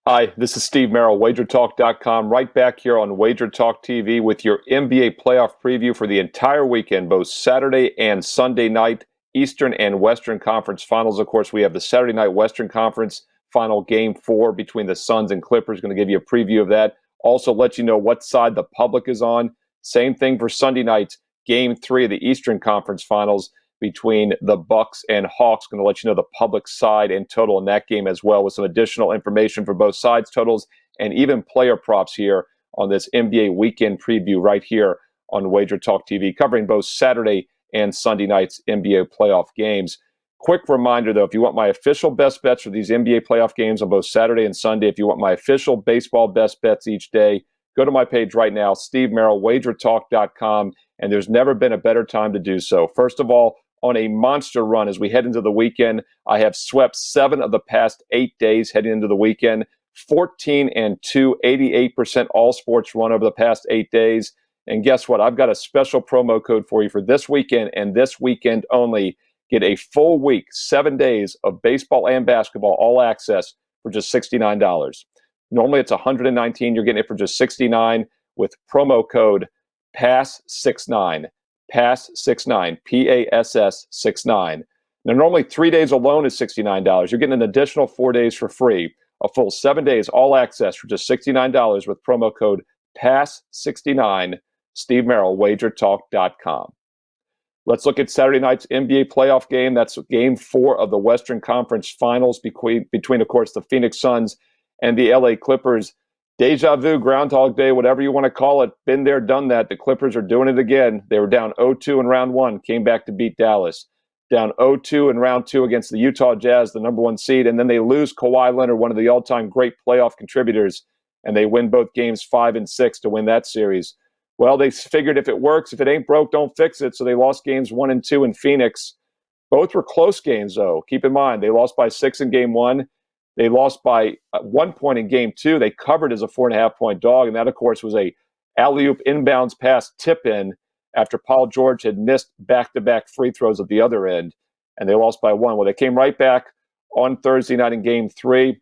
Hi, this is Steve Merril, WagerTalk.com, right back here on WagerTalk TV with your NBA playoff preview for the entire weekend, both Saturday and Sunday night, Eastern and Western Conference Finals. Of course, we have the Saturday night Western Conference Final Game 4 between the Suns and Clippers. Going to give you a preview of that. Also let you know what side the public is on. Same thing for Sunday night, Game 3 of the Eastern Conference Finals between the Bucks and Hawks. Going to let you know the public side and total in that game as well, with some additional information for both sides totals and even player props here on this NBA weekend preview right here on Wager Talk TV, covering both Saturday and Sunday night's NBA playoff games. Quick reminder, though, if you want my official best bets for these NBA playoff games on both Saturday and Sunday, if you want my official baseball best bets each day, go to my page right now, Steve Merril, WagerTalk.com, and there's never been a better time to do so. First of all, on a monster run as we head into the weekend, I have swept 7 of the past 8 days heading into the weekend, 14-2, 88% all sports run over the past 8 days. And guess what? I've got a special promo code for you for this weekend and this weekend only. Get a full week, 7 days of baseball and basketball, all access for just $69. Normally it's $119. You're getting it for just $69 with promo code PASS69. PASS69, PASS 69. Now, normally 3 days alone is $69. You're getting an additional 4 days for free. A full 7 days, all access for just $69 with promo code PASS69. Steve Merril, WagerTalk.com. Let's look at Saturday night's NBA playoff game. That's Game 4 of the Western Conference Finals between, of course, the Phoenix Suns and the LA Clippers. Deja vu, Groundhog Day, whatever you want to call it. Been there, done that. The Clippers are doing it again. They were down 0-2 in round 1, came back to beat Dallas. Down 0-2 in round 2 against the Utah Jazz, the number 1 seed, and then they lose Kawhi Leonard, one of the all-time great playoff contributors, and they win both games 5 and 6 to win that series. Well, they figured if it works, if it ain't broke, don't fix it, so they lost games 1 and 2 in Phoenix. Both were close games, though. Keep in mind, they lost by 6 in Game 1. They lost by 1 point in Game 2. They covered as a 4.5-point dog, and that, of course, was a alley-oop inbounds pass tip-in after Paul George had missed back-to-back free throws at the other end, and they lost by 1. Well, they came right back on Thursday night in Game 3,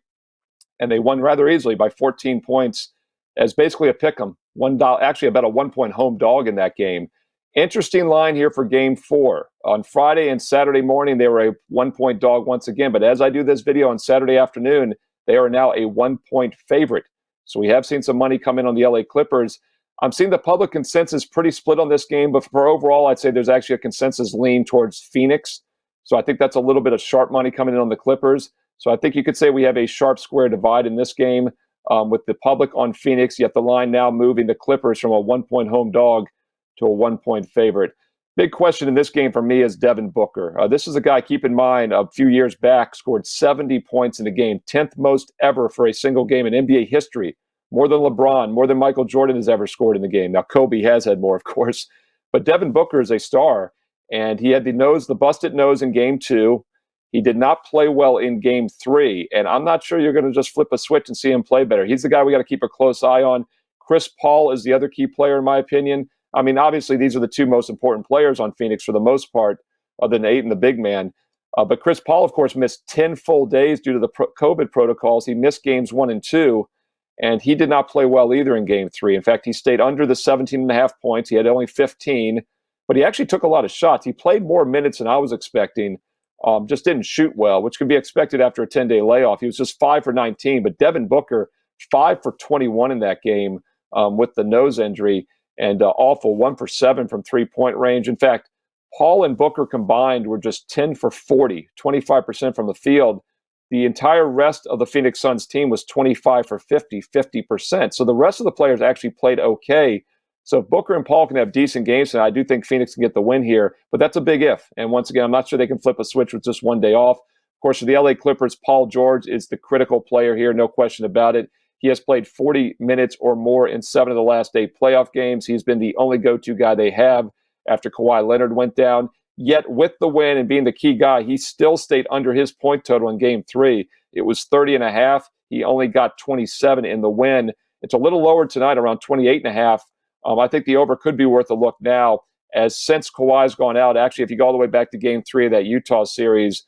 and they won rather easily by 14 points as basically a pick-em. Actually, about a 1-point home dog in that game. Interesting line here for Game 4. On Friday and Saturday morning, they were a 1-point dog once again. But as I do this video on Saturday afternoon, they are now a 1-point favorite. So we have seen some money come in on the LA Clippers. I'm seeing the public consensus pretty split on this game. But for overall, I'd say there's actually a consensus lean towards Phoenix. So I think that's a little bit of sharp money coming in on the Clippers. So I think you could say we have a sharp square divide in this game with the public on Phoenix, yet the line now moving the Clippers from a 1-point home dog to a 1-point favorite. Big question in this game for me is Devin Booker. This is a guy, keep in mind, a few years back, scored 70 points in a game, 10th most ever for a single game in NBA history. More than LeBron, more than Michael Jordan has ever scored in the game. Now, Kobe has had more, of course. But Devin Booker is a star, and he had the busted nose in Game 2. He did not play well in Game 3, and I'm not sure you're going to just flip a switch and see him play better. He's the guy we got to keep a close eye on. Chris Paul is the other key player, in my opinion. I mean, obviously, these are the two most important players on Phoenix for the most part, other than Ayton, the big man. But Chris Paul, of course, missed 10 full days due to the COVID protocols. He missed Games 1 and 2, and he did not play well either in Game 3. In fact, he stayed under the 17.5 points. He had only 15, but he actually took a lot of shots. He played more minutes than I was expecting, just didn't shoot well, which could be expected after a 10-day layoff. He was just 5 for 19, but Devin Booker, 5 for 21 in that game with the nose injury. And awful, 1 for 7 from three-point range. In fact, Paul and Booker combined were just 10 for 40, 25% from the field. The entire rest of the Phoenix Suns team was 25 for 50, 50%. So the rest of the players actually played okay. So if Booker and Paul can have decent games, and I do think Phoenix can get the win here, but that's a big if. And once again, I'm not sure they can flip a switch with just 1 day off. Of course, for the LA Clippers, Paul George is the critical player here, no question about it. He has played 40 minutes or more in 7 of the last 8 playoff games. He's been the only go-to guy they have after Kawhi Leonard went down. Yet with the win and being the key guy, he still stayed under his point total in Game 3. It was 30.5. He only got 27 in the win. It's a little lower tonight, around 28.5. I think the over could be worth a look now, as since Kawhi's gone out, actually, if you go all the way back to Game 3 of that Utah series,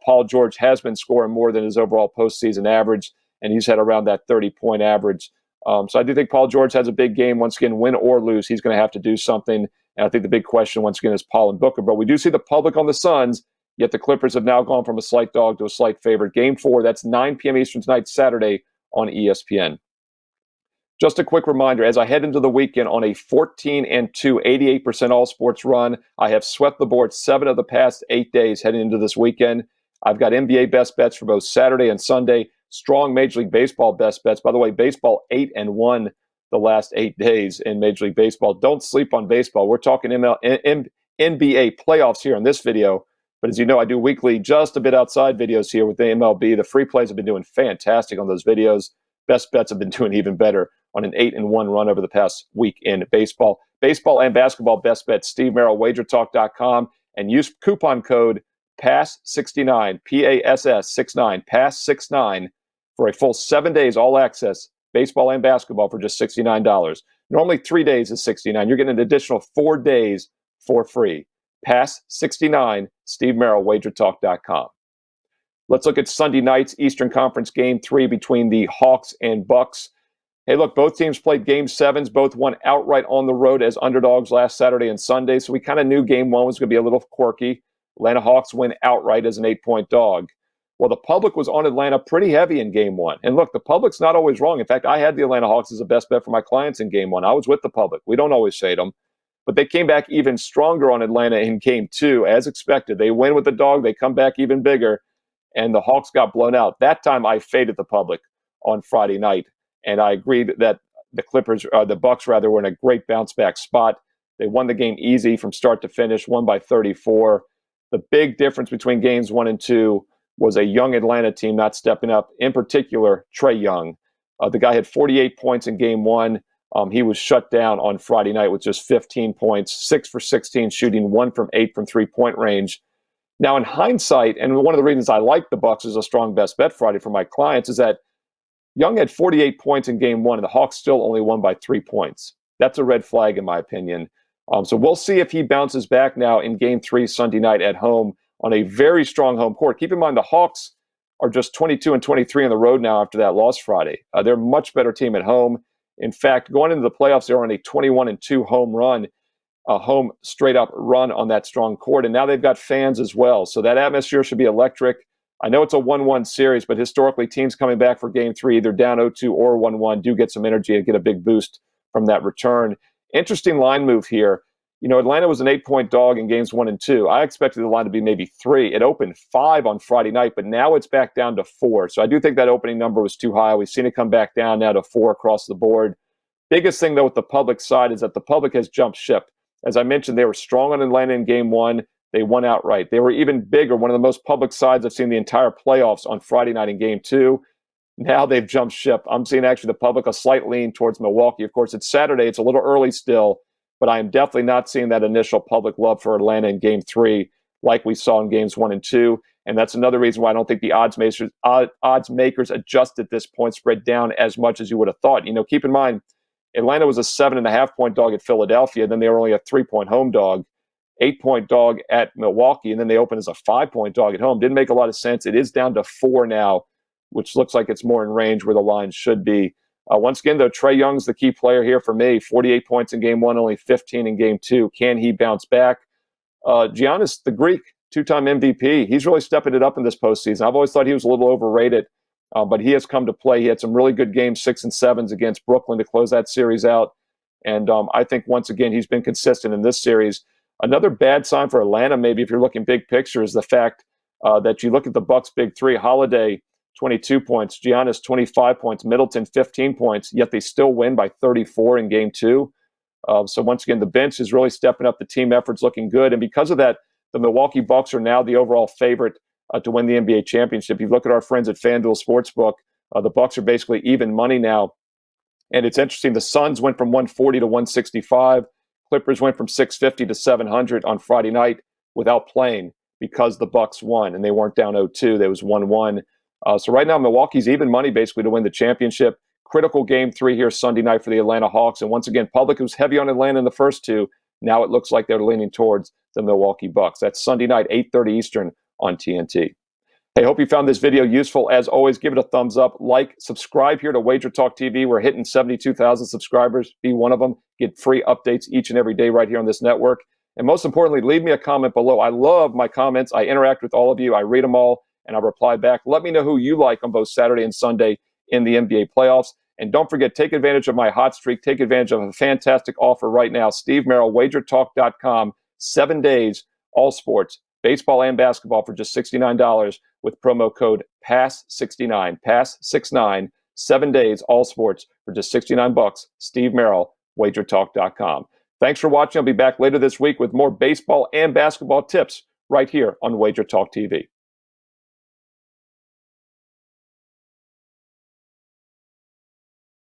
Paul George has been scoring more than his overall postseason average. and he's had around that 30-point average. So I do think Paul George has a big game. Once again, win or lose, he's going to have to do something. And I think the big question, once again, is Paul and Booker. But we do see the public on the Suns, yet the Clippers have now gone from a slight dog to a slight favorite. Game 4, that's 9 p.m. Eastern tonight, Saturday on ESPN. Just a quick reminder, as I head into the weekend on a 14-2, 88% all sports run, I have swept the board 7 of the past 8 days heading into this weekend. I've got NBA best bets for both Saturday and Sunday, strong Major League Baseball best bets. By the way, baseball 8-1 the last 8 days in Major League Baseball. Don't sleep on baseball. We're talking NBA playoffs here in this video. But as you know, I do weekly, just a bit outside videos here with the MLB. The free plays have been doing fantastic on those videos. Best bets have been doing even better on an 8-1 run over the past week in baseball. Baseball and basketball best bets, Steve Merril, WagerTalk.com, and use coupon code PASS69, PASS69, PASS69 for a full 7 days all access, baseball and basketball for just $69. Normally 3 days is $69. You're getting an additional 4 days for free. PASS69, Steve Merril, WagerTalk.com. Let's look at Sunday night's Eastern Conference Game 3 between the Hawks and Bucks. Hey, look, both teams played Game 7s. Both won outright on the road as underdogs last Saturday and Sunday, so we kind of knew Game 1 was going to be a little quirky. Atlanta Hawks win outright as an 8-point dog. Well, the public was on Atlanta pretty heavy in Game 1. And look, the public's not always wrong. In fact, I had the Atlanta Hawks as the best bet for my clients in Game 1. I was with the public. We don't always fade them. But they came back even stronger on Atlanta in Game 2, as expected. They win with the dog. They come back even bigger. And the Hawks got blown out. That time I faded the public on Friday night. And I agreed that the Bucks were in a great bounce back spot. They won the game easy from start to finish, won by 34. The big difference between games 1 and 2 was a young Atlanta team not stepping up, in particular, Trae Young. The guy had 48 points in Game 1. He was shut down on Friday night with just 15 points, 6 for 16 shooting, 1 from 8 from three-point range. Now, in hindsight, and one of the reasons I like the Bucks as a strong best bet Friday for my clients is that Young had 48 points in Game 1, and the Hawks still only won by 3 points. That's a red flag, in my opinion. So we'll see if he bounces back now in Game 3 Sunday night at home on a very strong home court. Keep in mind, the Hawks are just 22-23 on the road now after that loss Friday. They're a much better team at home. In fact, going into the playoffs, they're on a 21-2 home run, a home straight-up run on that strong court. And now they've got fans as well. So that atmosphere should be electric. I know it's a 1-1 series, but historically, teams coming back for Game 3, either down 0-2 or 1-1, do get some energy and get a big boost from that return. Interesting line move here. You know, Atlanta was an 8-point dog in Games 1 and 2. I expected the line to be maybe 3. It opened 5 on Friday night, but now it's back down to 4. So I do think that opening number was too high. We've seen it come back down now to 4 across the board. Biggest thing, though, with the public side is that the public has jumped ship. As I mentioned, they were strong on Atlanta in Game 1. They won outright. They were even bigger, one of the most public sides I've seen the entire playoffs on Friday night in Game 2. Now they've jumped ship. I'm seeing actually the public a slight lean towards Milwaukee. Of course, it's Saturday. It's a little early still, but I am definitely not seeing that initial public love for Atlanta in Game 3 like we saw in Games 1 and 2. And that's another reason why I don't think the odds makers adjusted this point spread down as much as you would have thought. You know, keep in mind, Atlanta was a 7.5-point dog at Philadelphia. Then they were only a 3-point home dog, 8-point dog at Milwaukee, and then they opened as a 5-point dog at home. Didn't make a lot of sense. It is down to 4 now, which looks like it's more in range where the line should be. Once again, though, Trae Young's the key player here for me. 48 points in Game 1, only 15 in Game 2. Can he bounce back? Giannis, the Greek, 2-time MVP, he's really stepping it up in this postseason. I've always thought he was a little overrated, but he has come to play. He had some really good games, 6 and 7s against Brooklyn to close that series out. And I think, once again, he's been consistent in this series. Another bad sign for Atlanta, maybe if you're looking big picture, is the fact that you look at the Bucks' big three. Holiday, 22 points. Giannis, 25 points. Middleton, 15 points. Yet they still win by 34 in Game 2. So once again, the bench is really stepping up. The team effort's looking good. And because of that, the Milwaukee Bucks are now the overall favorite to win the NBA championship. You look at our friends at FanDuel Sportsbook, the Bucks are basically even money now. And it's interesting. The Suns went from 140 to 165. Clippers went from 650 to 700 on Friday night without playing because the Bucks won, and they weren't down 0-2. They was 1-1. So right now, Milwaukee's even money basically to win the championship. Critical Game 3 here Sunday night for the Atlanta Hawks. And once again, public was heavy on Atlanta in the first 2. Now it looks like they're leaning towards the Milwaukee Bucks. That's Sunday night, 8:30 Eastern on TNT. Hey, hope you found this video useful. As always, give it a thumbs up, like, subscribe here to Wager Talk TV. We're hitting 72,000 subscribers. Be one of them. Get free updates each and every day right here on this network. And most importantly, leave me a comment below. I love my comments. I interact with all of you. I read them all, and I reply back. Let me know who you like on both Saturday and Sunday in the NBA playoffs. And don't forget, take advantage of my hot streak. Take advantage of a fantastic offer right now. Steve Merril, WagerTalk.com, 7 days, all sports, baseball and basketball for just $69 with promo code PASS69, PASS69, 7 days, all sports for just $69. Steve Merril, WagerTalk.com. Thanks for watching. I'll be back later this week with more baseball and basketball tips right here on Wager Talk TV.